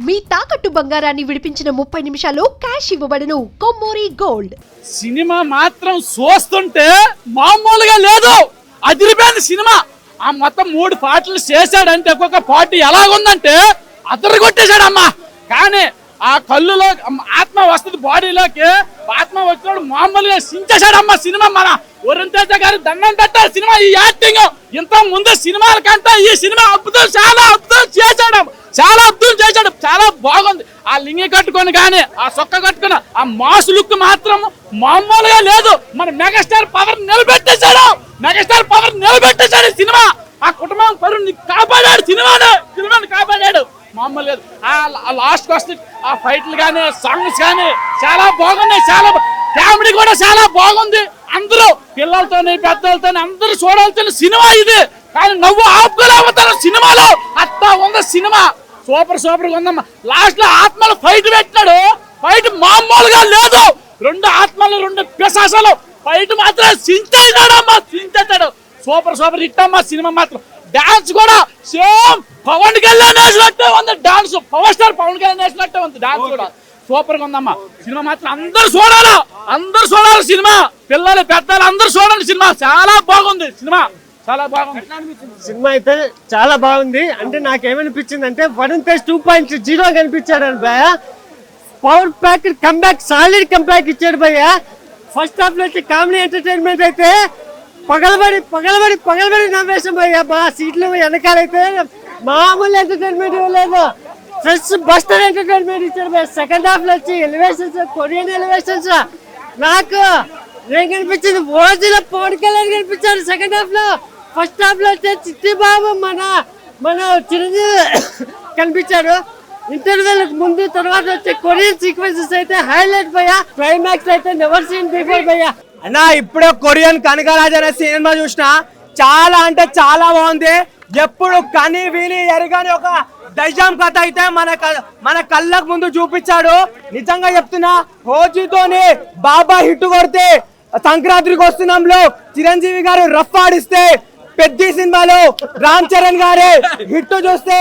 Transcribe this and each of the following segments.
మీ తాకట్టు బంగారాన్ని విడిపించిన 30 నిమిషాల్లో క్యాష్ ఇవ్వబడును. కొమ్మూరి గోల్డ్. సినిమా మాత్రం చూస్తుంటే మామూలుగా లేదు, అదిరిపోయింది సినిమా. ఆ మొత్తం 3 పాటలు చేశాడంటే ఒక్కొక్క పాట ఎలాగుందంటే అతను కొట్టేశాడమ్మా. కానీ ఆ కళ్ళులో ఆత్మ వస్తుంది, బాడీలోకి ఆత్మ వచ్చినప్పుడు మామూలుగా సించేశాడమ్మా సినిమా. మన వరుణ్ తేజ గారు దండం పెట్టారు సినిమా. ఈ యాక్టింగ్ ఇంత ముందు సినిమాల కంటే ఈ సినిమా అద్భుతం, చాలా అద్భుతం చేశాడు, చాలా అద్భుతం చేశాడు, చాలా బాగుంది. ఆ లింగి కట్టుకొని కానీ ఆ సొక్క కట్టుకుని ఆ మాస్ లుక్ మాత్రం మామూలుగా లేదు. మన మెగాస్టార్ పవర్ నిలబెట్టేశాడు, మెగాస్టార్ పవర్ నిలబెట్టేశాడు సినిమా. ఆ కుటుంబం పరుని కాపాడాడు, సినిమాని కాపాడాడు, మామూలు లేదు. ఆ లాస్ట్ వస్తే ఆ ఫైట్లు కానీ సాంగ్స్ కానీ చాలా బాగున్నాయి, చాలా కామెడీ కూడా చాలా బాగుంది. అందరూ పిల్లలతోని పెద్దలతోని అందరూ చూడాల్సిన సినిమా ఇది. కానీ నవ్వు ఆపుకోలేకపోతారు సినిమాలో, అట్లా ఉంది సినిమా. సూపర్ ఉందమ్మా. లాస్ట్ లో ఆత్మలు ఫైట్ పెట్టినాడు, ఫైట్ మామూలుగా లేదు. 2 ఆత్మలు 2 పిశాసాలు ఫైట్ మాత్రం సించేశాడు. సూపర్ హిట్ అమ్మా సినిమా మాత్రం. డాన్స్ కూడా సేమ్ పవన్ కళ్యాణ్ వేసినట్టే ఉంది dance, power star Pawan Kalyan వేసినట్టే ఉంది డాన్స్ కూడా. సూపర్ గా ఉందమ్మా సినిమా మాత్రం. అందరూ చూడాలి సినిమా, పిల్లలు పెద్దలు అందరూ చూడండి సినిమా. చాలా బాగుంది సినిమా, చాలా బాగుంది సినిమా అయితే చాలా బాగుంది. అంటే నాకేమనిపించింది అంటే వరుణ్ తేజ్ 2.0 కనిపించాడు అని భయ. Power pack comeback, solid comeback ఇచ్చాడు భయ. ఫస్ట్ హాఫ్ లో అయితే కామెడీ ఎంటర్టైన్మెంట్ అయితే పగలబడి నవ్వేసాం భయ్య. మా సీట్లు వెనకాలైతే మామూలు ఎంటర్టైన్మెంట్ లేదు, ఫ్రెష్ బస్టర్ ఎంటర్టైన్మెంట్ ఇచ్చాడు భయ్య. సెకండ్ హాఫ్ లో వచ్చి ఎలివేషన్స్, కొరియన్ ఎలివేషన్స్ నాకు ఏం కనిపించింది, ఓజీలో పవన్ కళ్యాణ్ కనిపించాడు సెకండ్ హాఫ్ లో. ఫస్ట్ హాఫ్ లో వచ్చే చిట్టి బాబు మన చిరంజీవి కనిపించాడు. ఇంటర్వెల్ ముందు తర్వాత వచ్చే కొరియన్ సీక్వెన్సెస్ అయితే హైలైట్ భయ్య. క్లైమాక్స్ అయితే నెవర్ సీన్ బిఫోర్ భయ్య. అన్నా ఇప్పుడే కొరియన్ కనకరాజ్ అనే సినిమా చూసిన, చాలా అంటే చాలా బాగుంది. ఎప్పుడు కని విని ఎరగని ఒక దైజాం కథ అయితే మన కళ్ళకు ముందు చూపించాడు. నిజంగా చెప్తున్నా, హోజీతోని బాబా హిట్ కొడితే సంక్రాంతికి వస్తున్నాంలో చిరంజీవి గారు రఫ్ ఆడిస్తే, పెద్ద సినిమాలో రామ్ చరణ్ గారే హిట్ చూస్తే,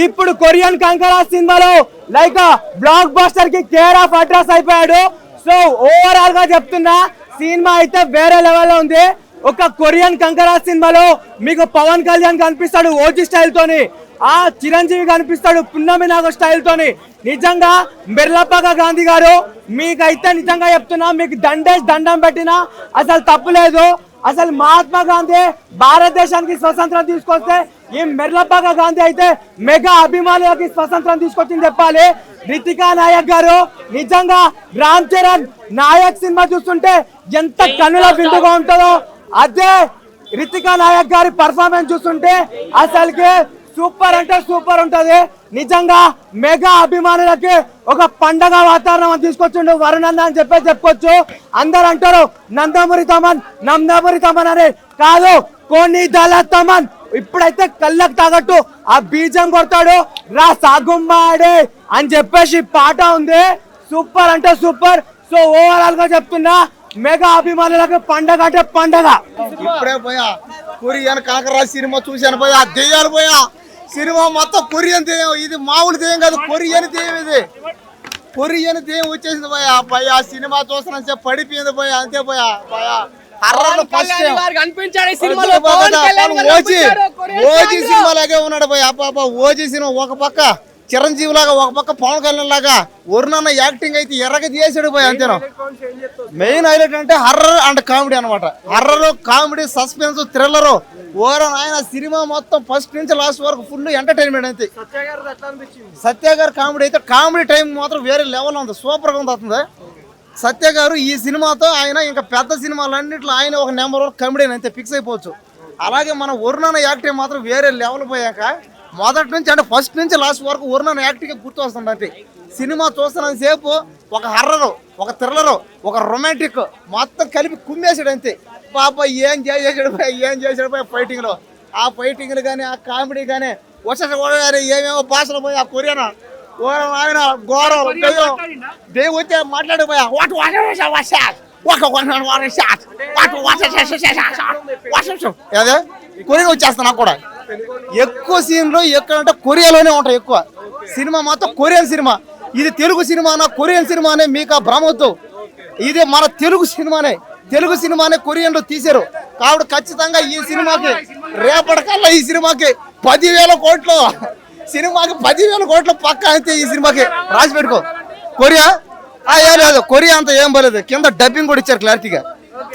ఇప్పుడు కొరియన్ కంకరాజ్ సినిమాలో లైక్ బ్లాక్ బస్టర్ కి కేర్ ఆఫ్ అడ్రస్ అయిపోయాడు. సో ఓవరాల్ గా చెప్తున్నా, సినిమా అయితే వేరే లెవెల్లో ఉంది. ఒక కొరియన్ కంకరాజ్ సినిమాలో మీకు పవన్ కళ్యాణ్ కనిపిస్తాడు ఓజీ స్టైల్ తోని, ఆ చిరంజీవి కనిపిస్తాడు పున్నమి నాగ స్టైల్ తోని. నిజంగా మిర్లప్పగా గాంధీ గారు మీకైతే నిజంగా చెప్తున్నా, మీకు దండం పెట్టినా అసలు తప్పులేదు. అసలు మహాత్మా గాంధీ భారతదేశానికి స్వతంత్రం తీసుకొస్తే, ఈ మిర్లప్పగా గాంధీ అయితే మెగా అభిమానులకి స్వతంత్రం తీసుకొచ్చింది చెప్పాలి. రితికా నాయక్ గారు నిజంగా రామ్ చరణ్ నాయక్ సినిమా చూస్తుంటే ఎంత కన్నుల విందుగా ఉంటుందో, అదే రితికా నాయక్ గారి పర్ఫార్మెన్స్ చూస్తుంటే అసలుకి సూపర్ అంటే సూపర్ ఉంటది. నిజంగా మెగా అభిమానులకి ఒక పండగ వాతావరణం తీసుకొచ్చిండు వరుణ్ అన్న అని చెప్పుకోవచ్చు. అందరు అంటారు నందమూరి తమన్ అని, కాదు కొన్ని దళ తమన్. ఇప్పుడైతే కళ్ళకు తాగట్టు ఆ బీజం కొడతాడు, రా సాగుంబాడే అని చెప్పేసి పాట ఉంది. సూపర్ అంటే సూపర్. సో ఓవరాల్ గా చెప్తున్నా, మెగా అభిమానులకు పండగ అంటే పండగ. ఇప్పుడే పోయా కొరియన్ కాకరాజ్ సినిమా చూశాను పోయా, దెయ్యాలు పోయా. సినిమా మొత్తం కొరియన్ దెయ్యం, ఇది మామూలు దెయ్యం కాదు, కొరియన్ దెయ్యం. ఇది కొరియన్ దెయ్యం వచ్చేసింది పోయా. సినిమా చూస్తున్నా పడిపోయింది పోయా, అంతే పోయా. ఓజీ సినిమా లాగే ఉన్నాడు పోయా. పాప ఓజీ సినిమా ఒక పక్క చిరంజీవి లాగా, ఒక పక్క పవన్ కళ్యాణ్ లాగా. వరుణన్న యాక్టింగ్ అయితే ఎర్రగా తీసాడు పోయి, అంతేనా. మెయిన్ హైలైట్ అంటే హర్రర్ అండ్ కామెడీ అనమాట. Horror, comedy, suspense, thriller. Overall ఆయన సినిమా మొత్తం ఫస్ట్ నుంచి లాస్ట్ వరకు ఫుల్ ఎంటర్టైన్మెంట్ అయితే. సత్య గారు కామెడీ అయితే, కామెడీ టైం మాత్రం వేరే లెవెల్ ఉంది, సూపర్ గా ఉంది. సత్య గారు ఈ సినిమాతో ఆయన ఇంకా పెద్ద సినిమాలన్నింటిలో ఆయన ఒక నెంబర్ 1 కామెడీ అయితే ఫిక్స్ అయిపోవచ్చు. అలాగే మన వరుణన్న యాక్టింగ్ మాత్రం వేరే లెవెల్ పోయాక, మొదటి నుంచి అంటే ఫస్ట్ నుంచి లాస్ట్ వరకు వరుణన్న యాక్టింగ్ గుర్తు వస్తుంది. అంటే సినిమా చూస్తున్నంత సేపు ఒక హర్రర్, ఒక థ్రిల్లర్, ఒక రొమాంటిక్ మొత్తం కలిపి కుమ్మేసాడు అంతే. పాప ఏం చేసాడు పోయి ఫైటింగ్ లో. ఆ ఫైటింగ్లు కానీ, ఆ కామెడీ కానీ, కానీ ఏమేమో భాషలు పోయి ఆ కొరియన్ ఆయన ఘోరం దేవు వచ్చే మాట్లాడిపోయా. అదే కొరియన్ వచ్చేస్తా నాకు కూడా. ఎక్కువ సీన్లు ఎక్కడంటే కొరియాలోనే ఉంటాయి ఎక్కువ. సినిమా మాత్రం కొరియన్ సినిమా. ఇది తెలుగు సినిమానా కొరియన్ సినిమానే మీకు ఆ భ్రమవద్దు. ఇది మన తెలుగు సినిమానే కొరియన్లో తీశారు. కాబట్టి ఖచ్చితంగా ఈ సినిమాకి రేపటికల్లా ఈ సినిమాకి 10,000 కోట్లు పక్కా అయితే ఈ సినిమాకి రాసి పెట్టుకో. కొరియా ఏం లేదు, కొరియా అంతా ఏం పోలేదు. కింద డబ్బింగ్ కూడా ఇచ్చారు క్లారిటీగా.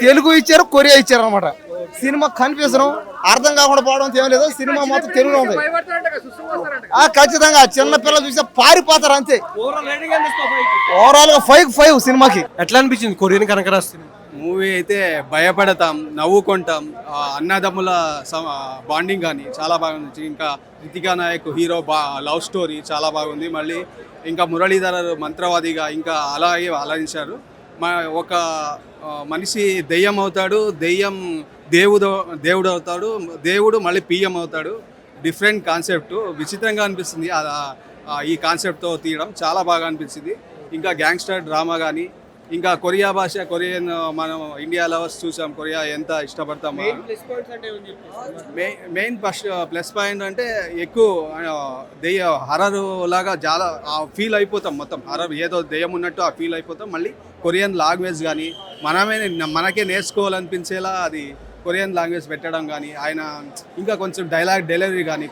తెలుగు ఇచ్చారు, కొరియా ఇచ్చారు అనమాట. సినిమా కన్ఫ్యూజన్ అర్థం కాకుండా పోవడం ఏం లేదు. సినిమా మొత్తం తెలుగులో ఉంది. ఖచ్చితంగా చిన్న పిల్లలు చూస్తే పారిపోతారు అంతే. ఓవరాల్ గా 5 సినిమాకి. ఎట్లా అనిపించింది కొరియన్ కనకరాజ్ సినిమా? మూవీ అయితే భయపడతాం, నవ్వుకుంటాం. అన్నదమ్ముల బాండింగ్ కానీ చాలా బాగుంది. ఇంకా Ritika Nayak hero love story చాలా బాగుంది. మళ్ళీ ఇంకా మురళీధర్ మంత్రవాదిగా ఇంకా అలాగే అలరించారు. ఒక మనిషి దెయ్యం అవుతాడు, దెయ్యం దేవుడు అవుతాడు, దేవుడు మళ్ళీ పిఎం అవుతాడు. డిఫరెంట్ కాన్సెప్ట్, విచిత్రంగా అనిపిస్తుంది. ఈ కాన్సెప్ట్తో తీయడం చాలా బాగా అనిపించింది. ఇంకా గ్యాంగ్స్టర్ డ్రామా కానీ, ఇంకా కొరియా భాష, కొరియన్ మనం ఇండియా లవర్స్ చూసాం, కొరియా ఎంత ఇష్టపడతామో. మెయిన్ ప్లస్ పాయింట్ అంటే ఎక్కువ హర్రర్ లాగా చాలా ఫీల్ అయిపోతాం. మొత్తం హర్రర్ ఏదో దెయ్యం ఉన్నట్టు ఆ ఫీల్ అయిపోతాం. మళ్ళీ కొరియన్ లాంగ్వేజ్ కానీ మనకే నేర్చుకోవాలనిపించేలా అది కొరియన్ లాంగ్వేజ్ పెట్టడం కానీ, ఆయన ఇంకా కొంచెం డైలాగ్ డెలివరీ కానీ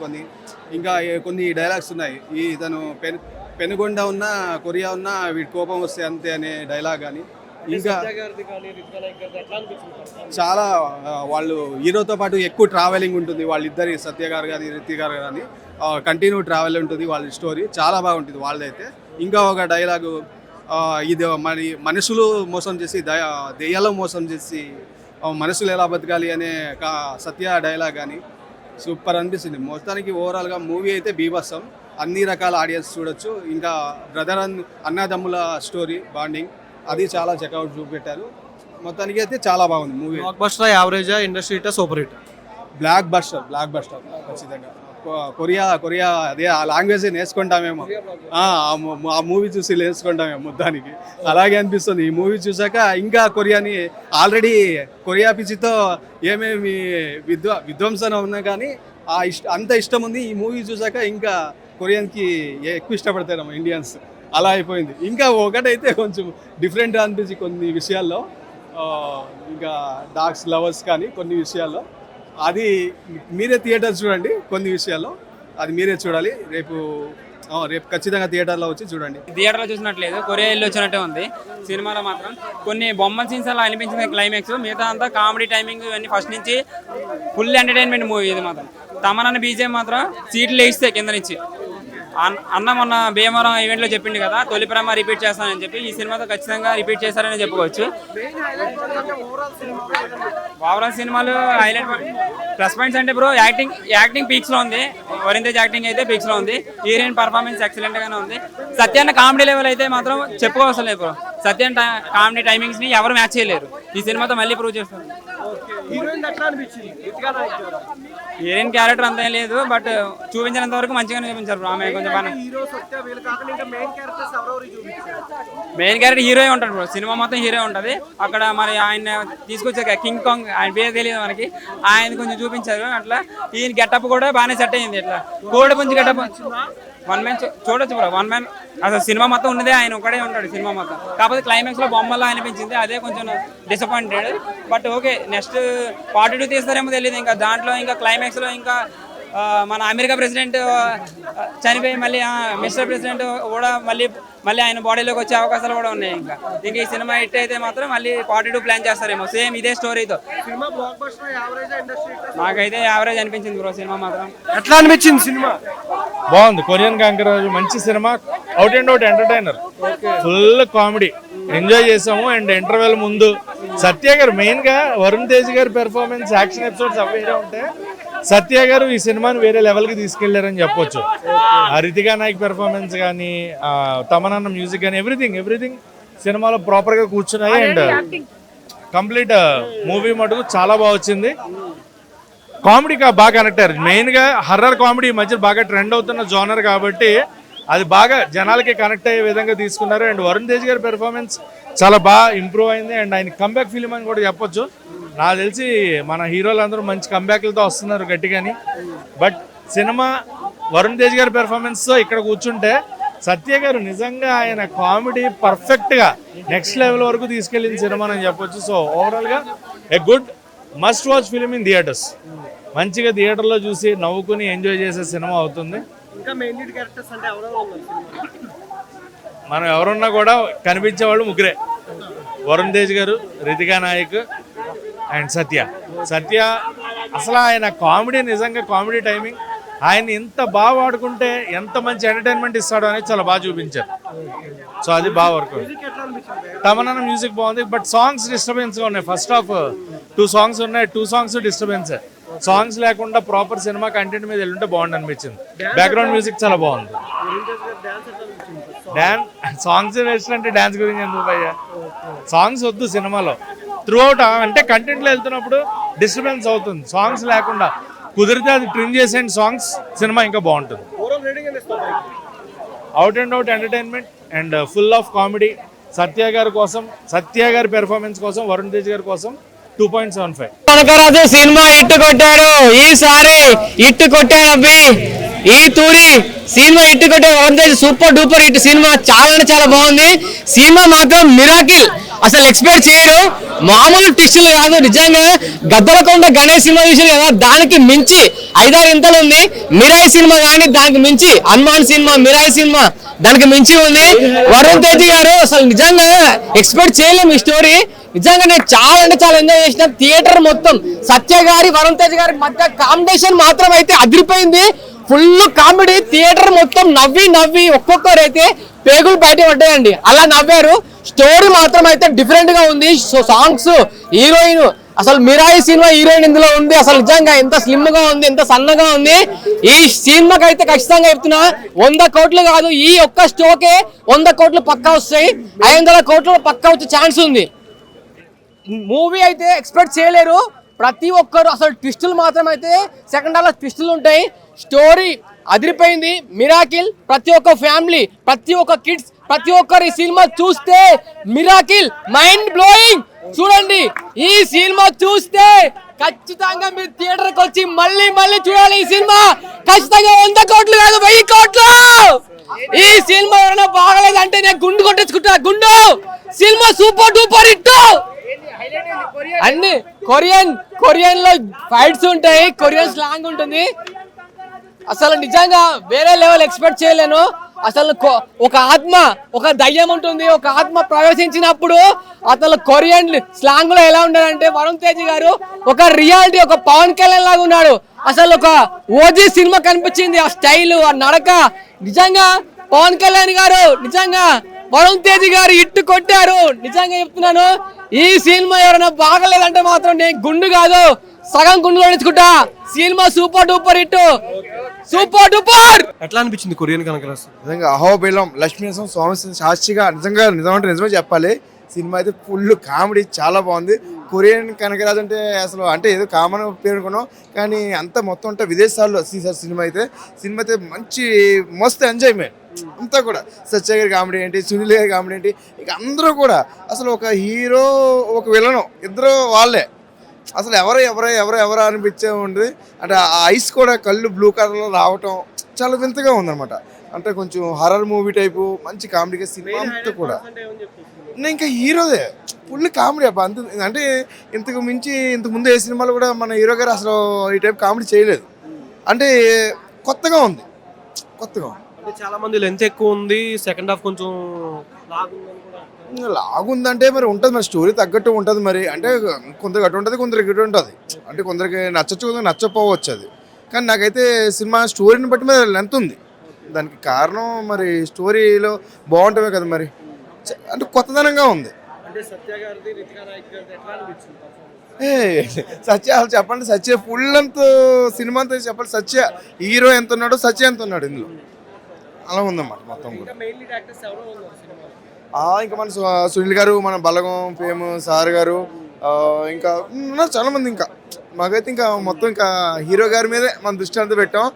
కొన్ని డైలాగ్స్ ఉన్నాయి. ఇతను పెనుగొండ ఉన్న కొరియా ఉన్న వీటి కోపం వస్తే అంతే అనే డైలాగ్ కానీ, ఇంకా చాలా వాళ్ళు హీరోతో పాటు ఎక్కువ ట్రావెలింగ్ ఉంటుంది. వాళ్ళిద్దరి సత్య గారు కానీ రితి గారు కానీ కంటిన్యూ ట్రావెల్ ఉంటుంది. వాళ్ళ స్టోరీ చాలా బాగుంటుంది వాళ్ళదైతే. ఇంకా ఒక డైలాగు, ఇది మరి మనుషులు మోసం చేసి దెయ్యాలు మోసం చేసి మనుషులు ఎలా బతకాలి అనే సత్య డైలాగ్ కానీ సూపర్ అనిపిస్తుంది. మొత్తానికి ఓవరాల్గా మూవీ అయితే బీభత్సం. అన్ని రకాల ఆడియన్స్ చూడొచ్చు. ఇంకా బ్రదర్ అన్నదమ్ముల స్టోరీ బాండింగ్ అది చాలా చెక్అవుట్ చూపెట్టారు. మొత్తానికి అయితే చాలా బాగుంది మూవీ. బ్లాక్ బస్టర్ యావరేజా, ఇండస్ట్రీ హిట్టా, సూపర్ హిట్? బ్లాక్ బస్టర్ ఖచ్చితంగా. కొరియా అదే ఆ లాంగ్వేజ్ నేర్చుకుంటామేమో, ఆ మూవీ చూసి నేర్చుకుంటామేమో మొత్తానికి అలాగే అనిపిస్తుంది. ఈ మూవీ చూసాక ఇంకా కొరియాని ఆల్రెడీ కొరియా పిచ్చితో ఏమేమి విధ్వంసన ఉన్నా కానీ అంత ఇష్టం ఉంది. ఈ మూవీ చూసాక ఇంకా కొరియన్కి ఎక్కువ ఇష్టపడతారు ఇండియన్స్. అలా అయిపోయింది. ఇంకా ఒకటైతే కొంచెం డిఫరెంట్ అనిపించి కొన్ని విషయాల్లో, ఇంకా డాగ్స్ లవర్స్ కానీ కొన్ని విషయాల్లో అది మీరే థియేటర్ చూడండి. కొన్ని విషయాల్లో అది మీరే చూడాలి. రేపు ఖచ్చితంగా థియేటర్లో వచ్చి చూడండి. థియేటర్లో చూసినట్లేదు, కొరియా వెళ్ళి వచ్చినట్టే ఉంది. సినిమాలో మాత్రం కొన్ని బొమ్మల సీన్స్ అలా అనిపించింది క్లైమాక్స్. మిగతా అంతా కామెడీ టైమింగ్ ఇవన్నీ ఫస్ట్ నుంచి ఫుల్ ఎంటర్టైన్మెంట్ మూవీ. ఇది మాత్రం తమనన్న బీజేపీ మాత్రం సీట్లు వేస్తే కింద నుంచి. అన్న మొన్న భీమవరం ఈవెంట్లో చెప్పింది కదా, తొలి ప్రేమ రిపీట్ చేస్తానని చెప్పి. ఈ సినిమాతో ఖచ్చితంగా రిపీట్ చేస్తారని చెప్పుకోవచ్చు. ఓవరాల్ సినిమాలు హైలైట్ ప్లస్ పాయింట్స్ అంటే బ్రో యాక్టింగ్ పీక్స్లో ఉంది. వరుణ్ తేజ్ యాక్టింగ్ అయితే పీక్స్లో ఉంది. హీరోయిన్ పర్ఫార్మెన్స్ ఎక్సలెంట్గానే ఉంది. సత్యాన్న కామెడీ లెవెల్ అయితే మాత్రం చెప్పుకోవసం లేదు బ్రో. సత్యాన్న కామెడీ టైమింగ్స్ని ఎవరు మ్యాచ్ చేయలేరు. ఈ సినిమాతో మళ్ళీ ప్రూవ్ చేస్తారు. హీరోయిన్ క్యారెక్టర్ అంత ఏం లేదు, బట్ చూపించినంత వరకు మంచిగానే చూపించారు. ఆమె కొంచెం బాగా మెయిన్ క్యారెక్టర్ హీరో ఉంటాడు బ్రో. సినిమా మొత్తం హీరో ఉంటుంది. అక్కడ మరి ఆయన తీసుకొచ్చాక కింగ్ కాంగ్, ఆయన పేరు తెలియదు మనకి, ఆయన కొంచెం చూపించారు. అట్లా ఈయన గెటప్ కూడా బాగానే సెట్ అయ్యింది. ఇట్లా కోడి పుంజి గెటప్ వన్ మ్యాన్ చూడొచ్చు బ్రో. వన్ మ్యాన్ అసలు సినిమా మొత్తం ఉన్నదే ఆయన ఒకడే ఉంటాడు సినిమా మొత్తం. కాకపోతే క్లైమాక్స్లో బొమ్మలా అనిపించింది, అదే కొంచెం disappointed. But okay, next part 2 తీస్తారేమో తెలియదు. ఇంకా దాంట్లో ఇంకా క్లైమాక్స్లో ఇంకా మన అమెరికా ప్రెసిడెంట్ చనిపోయి మళ్ళీ మిస్టర్ ప్రెసిడెంట్ కూడా మళ్ళీ ఆయన బాడీలోకి వచ్చే అవకాశాలు కూడా ఉన్నాయి. ఇంకా ఈ సినిమా హిట్ అయితే మాత్రం మళ్ళీ పార్ట్ 2 ప్లాన్ చేస్తారేమో సేమ్ ఇదే స్టోరీతో. నాకైతే యావరేజ్ అనిపించింది బ్రో సినిమా మాత్రం. ఎట్లా అనిపించింది సినిమా? బాగుంది. కొరియన్ కాంకరాజ్ మంచి cinema, out and out entertainer, full comedy enjoy చేసాము. అండ్ ఇంటర్వెల్ ముందు సత్య గారు మెయిన్ గా వరుణ్ తేజ్ గారి పెర్ఫార్మెన్స్, యాక్షన్ ఎపిసోడ్స్ అవి వేరే ఉంటే, సత్య గారు ఈ సినిమాని వేరే లెవెల్కి తీసుకెళ్లారని చెప్పొచ్చు. రితికా నాయక్ పెర్ఫార్మెన్స్ కానీ, తమనన్న మ్యూజిక్ కానీ, ఎవ్రీథింగ్ సినిమాలో ప్రాపర్గా కూర్చున్నాయి. అండ్ కంప్లీట్ మూవీ మటుకు చాలా బాగా వచ్చింది. కామెడీ బాగా కనెక్ట్ అయ్యారు. మెయిన్గా హర్రర్ కామెడీ ఈ మధ్య బాగా ట్రెండ్ అవుతున్న జోనర్ కాబట్టి అది బాగా జనాలకి కనెక్ట్ అయ్యే విధంగా తీసుకున్నారు. అండ్ వరుణ్ తేజ్ గారి పెర్ఫార్మెన్స్ చాలా బాగా ఇంప్రూవ్ అయింది. అండ్ ఆయన కంబ్యాక్ ఫిలిం అని కూడా చెప్పొచ్చు. నాకు తెలిసి మన హీరోలు మంచి కంబ్యాక్లతో వస్తున్నారు గట్టిగాని. బట్ సినిమా వరుణ్ తేజ్ గారి పెర్ఫార్మెన్స్తో ఇక్కడ కూర్చుంటే సత్య గారు నిజంగా ఆయన కామెడీ పర్ఫెక్ట్గా నెక్స్ట్ లెవెల్ వరకు తీసుకెళ్ళిన సినిమా అని చెప్పొచ్చు. సో ఓవరాల్గా a good must watch film in theatres. మంచిగా థియేటర్లో చూసి నవ్వుకుని ఎంజాయ్ చేసే సినిమా అవుతుంది. ఇంకా మెయిన్ లీడ్ క్యారెక్టర్స్ అంటే మనం ఎవరున్నా కూడా కనిపించే వాళ్ళు ముగ్గురే, వరుణ్ తేజ్ గారు, రితికా నాయక్ అండ్ సత్య. అసలు ఆయన కామెడీ నిజంగా కామెడీ టైమింగ్, ఆయన ఎంత బాగా వాడుకుంటే ఎంత మంచి ఎంటర్టైన్మెంట్ ఇస్తాడో అనేది చాలా బాగా చూపించారు. సో అది బాగా వర్క్. తమన్నా మ్యూజిక్ బాగుంది, బట్ సాంగ్స్ డిస్టర్బెన్స్గా ఉన్నాయి. ఫస్ట్ హాఫ్ 2 సాంగ్స్ ఉన్నాయి, 2 సాంగ్స్ డిస్టర్బెన్స్. సాంగ్స్ లేకుండా ప్రాపర్ సినిమా కంటెంట్ మీద వెళ్ళుంటే బాగుంది అనిపించింది. బ్యాక్గ్రౌండ్ మ్యూజిక్ చాలా బాగుంది. సాంగ్స్ వేస్ట్ అంటే డ్యాన్స్ గురించి ఎందుకు భయ్యా? సాంగ్స్ వద్దు సినిమాలో. త్రూ అవుట్ అంటే కంటెంట్లో వెళ్తున్నప్పుడు డిస్టర్బెన్స్ అవుతుంది. సాంగ్స్ లేకుండా కుదిరితే అది ట్రిమ్ చేసేయండి సాంగ్స్, సినిమా ఇంకా బాగుంటుంది. Out and out entertainment and full of comedy. Satya గారి పెర్ఫార్మెన్స్ కోసం, వరుణ్ తేజ్ గారి కోసం 2.75. కనకరాజు సినిమా ఇట్టు కొట్టాడు, ఈసారి ఇట్టు కొట్టాడు. ఈ తూరి సినిమా ఇట్టు కొట్టాడు. Varun Tej super duper hit. Cinema చాలా అంటే చాలా బాగుంది. సినిమా మాత్రం మిరాకిల్, అసలు ఎక్స్పెక్ట్ చేయరు. మామూలు ట్విస్టులు కాదు, నిజంగా గద్దలకొండ గణేష్ సినిమా చూసారు కదా, దానికి మించి 5-6 ఇంతలు ఉంది. మిరాయి సినిమా కానీ దానికి మించి, హనుమాన్ సినిమా, మిరాయి సినిమా దానికి మించి ఉంది. వరుణ్ తేజ్ గారు అసలు నిజంగా ఎక్స్పెక్ట్ చేయలేము ఈ స్టోరీ. నిజంగా నేను చాలా అంటే చాలా ఎంజాయ్ చేసిన. థియేటర్ మొత్తం సత్య గారి, వరుణ్ తేజ్ గారి మధ్య కాంబినేషన్ మాత్రం అయితే అదిరిపోయింది. Full comedy. థియేటర్ మొత్తం నవ్వి ఒక్కొక్కరు అయితే పేగులు బయట పడ్డాయండి, అలా నవ్వారు. స్టోరీ మాత్రం అయితే డిఫరెంట్ గా ఉంది. సో సాంగ్స్, హీరోయిన్, అసలు మిరాయి సినిమా హీరోయిన్ ఇందులో ఉంది. అసలు నిజంగా ఎంత స్లిమ్ గా ఉంది, ఎంత సన్నగా ఉంది. ఈ సినిమాకి అయితే ఖచ్చితంగా చెప్తున్నా 100 కోట్లు కాదు, ఈ ఒక్క స్టోకే 100 కోట్లు పక్కా వస్తాయి. 500 కోట్లు పక్కా వచ్చే ఛాన్స్ ఉంది. మూవీ అయితే ఎక్స్పెక్ట్ చేయలేరు ప్రతి ఒక్కరు. అసలు ట్విస్టులు మాత్రం అయితే సెకండ్ హాఫ్ లో ట్విస్టులు ఉంటాయి. స్టోరీ అదిరిపోయింది, మిరాకిల్. ప్రతి ఒక్క ఫ్యామిలీ, ప్రతి ఒక్క కిడ్స్, ప్రతి ఒక్కరు ఈ సినిమా చూస్తే మిరాకిల్, మైండ్ బ్లోయింగ్. చూడండి, ఈ సినిమా చూస్తే ఖచ్చితంగా మీరు థియేటర్ కి వచ్చి మళ్ళీ చూడాలి. ఈ సినిమా ఖచ్చితంగా 100 కోట్లు కాదు, 1000 కోట్లు. ఈ సినిమా ఎవరైనా బాగలేదంటే నేను గుండు కొట్టేసుకుంటా. గుండు సినిమా సూపర్ డూపర్ హిట్. అన్ని కొరియన్ లో ఫైట్స్ ఉంటాయి, కొరియన్ స్లాంగ్ ఉంటుంది. అసలు నిజంగా వేరే లెవెల్ ఎక్స్పెక్ట్ చేయలేను. అసలు ఒక ఆత్మ, ఒక దయ్యం ఉంటుంది. ఒక ఆత్మ ప్రవేశించినప్పుడు అసలు కొరియన్ స్లాంగ్ లో ఎలా ఉండాలంటే, వరుణ్ తేజ్ గారు ఒక రియాలిటీ, ఒక పవన్ కళ్యాణ్ లాగా ఉన్నాడు. అసలు ఒక ఓజీ సినిమా కనిపించింది. ఆ స్టైల్, ఆ నడక, నిజంగా పవన్ కళ్యాణ్ గారు, నిజంగా వరుణ్ తేజ్ గారు ఇట్టు కొట్టారు. నిజంగా చెప్తున్నాను, ఈ సినిమా ఎవరైనా బాగలేదంటే మాత్రం నేను గుండు కాదు, సగం గుండు కొడుచుకుంటా. Cinema super duper hit, super duper. ఎట్లా అనిపించింది కొరియన్ కనకరాజు? నిజంగా అహోబిలం లక్ష్మీనరసింహ స్వామి సాక్షిగా నిజమే చెప్పాలి. సినిమా అయితే ఫుల్ కామెడీ, చాలా బాగుంది. కొరియన్ కనకరాజు అంటే ఏదో కామన్ పేరుకున్నాం, కానీ అంతా మొత్తం అంటే విదేశాల్లో తీసారు సినిమా అయితే. మంచి మస్తు ఎంజాయ్మెంట్ అంతా కూడా. సత్య గారి కామెడీ ఏంటి, సునీల్ గారి కామెడీ ఏంటి, ఇక అందరూ కూడా అసలు ఒక హీరో, ఒక విలను, ఇద్దరు వాళ్ళే. అసలు ఎవరో అనిపించే ఉంటుంది. అంటే ఆ ఐస్ కూడా కళ్ళు బ్లూ కలర్లో రావటం చాలా వింతగా ఉందన్నమాట. అంటే కొంచెం హర్రర్ మూవీ టైపు, మంచి కామెడీగా సినిమా అంతా కూడా. ఇంకా హీరోదే ఫుల్ కామెడీ అబ్బా. అంటే ఇంతకు ముందు ఏ సినిమాలు కూడా మన హీరో గారు అసలు ఈ టైప్ కామెడీ చేయలేదు. అంటే కొత్తగా ఉంది. అంటే చాలా మంది లెంత్ ఎక్కువ ఉంది, సెకండ్ హాఫ్ కొంచెం లాగుందంటే మరి ఉంటుంది, మరి స్టోరీ తగ్గట్టు ఉంటుంది. మరి అంటే కొందరికి అటు ఉంటుంది, కొందరికి ఇటు ఉంటుంది. అంటే కొందరికి నచ్చచ్చు, కొందరికి నచ్చపోవచ్చు. అది కానీ నాకైతే సినిమా స్టోరీని బట్టి మరి లెంత్ ఉంది. దానికి కారణం మరి స్టోరీలో బాగుంటామే కదా మరి. అంటే కొత్తదనంగా ఉంది. సత్య అసలు చెప్పండి, సత్య ఫుల్ అంత సినిమా అంతా చెప్పండి. సత్య హీరో ఎంత ఉన్నాడో సత్య ఎంత ఉన్నాడు ఇందులో, అలా ఉందన్నమాట మొత్తం కూడా. ఇంకా మన సునీల్ గారు, మన బలగం ఫేమ్ సార్ గారు, ఇంకా ఉన్నారు చాలా మంది. ఇంకా మాకైతే ఇంకా మొత్తం ఇంకా హీరో గారి మీదే మన దృష్టి అంతా పెట్టాం.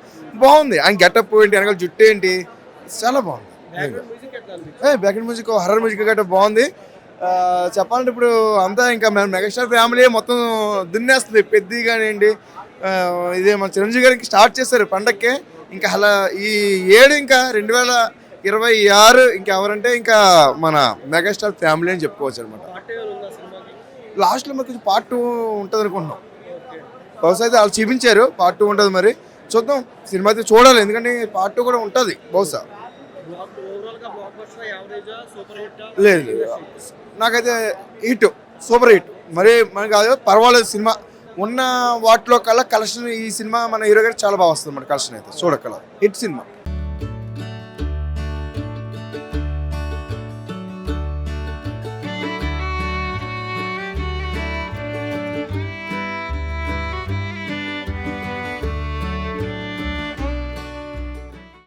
బాగుంది. ఆయన గెటప్ ఏంటి, వెనకాల జుట్టు ఏంటి, చాలా బాగుంది. బ్యాక్గ్రౌండ్ మ్యూజిక్, హర్రర్ మ్యూజిక్ గట్రా బాగుంది. చెప్పాలంటే ఇప్పుడు అంతా ఇంకా మెగాస్టార్ ఫ్యామిలీ మొత్తం దున్నేస్తుంది పెద్ద కానివ్వండి. ఇదే మన చిరంజీవి గారికి స్టార్ట్ చేశారు పండక్కే. ఇంకా అలా ఈ ఏడు ఇంకా 2026 ఇంకా ఎవరంటే ఇంకా మన మెగాస్టార్ ఫ్యామిలీ అని చెప్పుకోవచ్చు అనమాట. లాస్ట్లో మరి కొంచెం పార్ట్ 2 ఉంటుంది అనుకుంటున్నాం. బహుశా అయితే వాళ్ళు చూపించారు పార్ట్ 2 ఉంటుంది. మరి చూద్దాం, సినిమా అయితే చూడాలి, ఎందుకంటే పార్ట్ 2 కూడా ఉంటుంది బహుశా. లేదు నాకైతే హిట్, సూపర్ హిట్. మరి మనకి కాదు పర్వాలేదు, సినిమా ఉన్న వాటిలో కల్లా కలెక్షన్ ఈ సినిమా మన హీరో గారికి చాలా బాగా వస్తుంది అన్నమాట. కలెక్షన్ అయితే చూడక్కల హిట్ సినిమా.